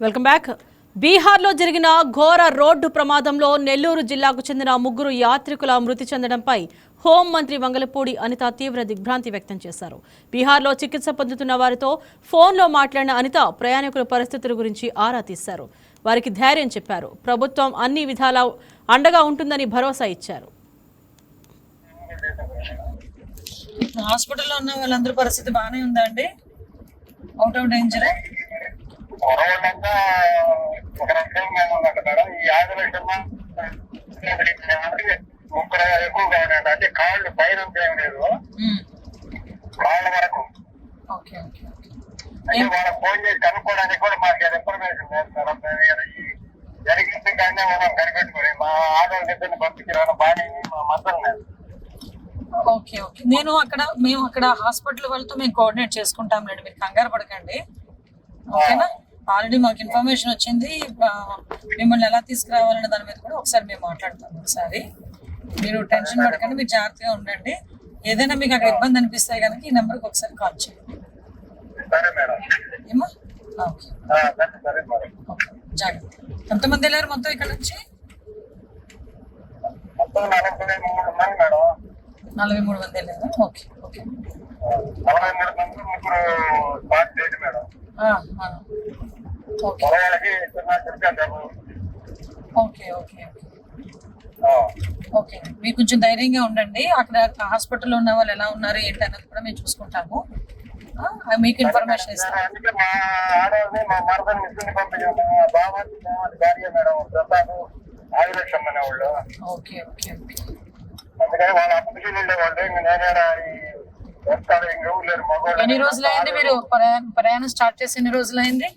Welcome back. బీహార్లో జరిగిన ఘోర రోడ్డు ప్రమాదంలో నెల్లూరు జిల్లాకు చెందిన 3 యాత్రికుల మృతి చెందడంపై హోంమంత్రి వంగలపూడి అనిత తీవ్ర దిగ్భ్రాంతి వ్యక్తం చేశారు. బీహార్లో చికిత్స పొందుతున్న వారితో ఫోన్లో మాట్లాడిన అనిత ప్రయాణికుల పరిస్థితుల గురించి ఆరా తీశారు. వారికి ధైర్యం చెప్పారు. ప్రభుత్వం అన్ని విధాలా అండగా ఉంటుందని భరోసా ఇచ్చారు. హాస్పిటల్లో ఉన్న వాళ్ళందరి పరిస్థితి బాగానే ఉందా అండి? Out of danger? పొరవడంతా ఒక రకంగా ఉన్నట్టు మేడం. ఈ 5 లక్షల ముక్కలు ఎక్కువగా ఉన్నాయంట. అంటే కాళ్ళు పైన ఏం లేదు, కాళ్ళ వరకు. అంటే వాళ్ళకి ఫోన్ చేసి కనుక్కోవడానికి కూడా మాకు ఇన్ఫర్మేషన్ లేదు మేడం. జరిగింది కానీ మనం కనిపెట్టుకుని మా ఆరోగ్యాన్ని పంపించాలని బాగా మా మద్దతు లేదు. ఓకే ఓకే మేము అక్కడ హాస్పిటల్ వాళ్ళతో మేము కోఆర్డినేట్ చేసుకుంటాం లేండి, మీరు కంగారు పడకండి. ఓకేనా? ఆల్రెడీ మాకు ఇన్ఫర్మేషన్ వచ్చింది. మిమ్మల్ని ఎలా తీసుకురావాలనే దాని మీద కూడా ఒకసారి మేము మాట్లాడతాం. ఒకసారి మీరు టెన్షన్ పడకండి, మీరు జాగ్రత్తగా ఉండండి. ఏదైనా మీకు అక్కడ ఇబ్బంది అనిపిస్తే కనుక ఈ నెంబర్కి ఒకసారి కాల్ చేయండి. ఏమా? ఓకే, జాగ్రత్త. ఎంతమంది వెళ్ళారు మొత్తం ఇక్కడ నుంచి? 43 మంది వెళ్ళారు. Okay okay okay okay okay మీరు కొంచెం ధైర్యంగా ఉండండి. అక్కడ హాస్పిటల్లో ఉన్న వాళ్ళు ఎలా ఉన్నారు ఏంటి అన్నది కూడా మేము చూసుకుంటాము. మీకు ఇన్ఫర్మేషన్ ఇస్తాము. ఓకే ఓకే ఓకే ఎన్ని రోజులైంది మీరు ప్రయాణం స్టార్ట్ చేసి? ఎన్ని రోజులైంది?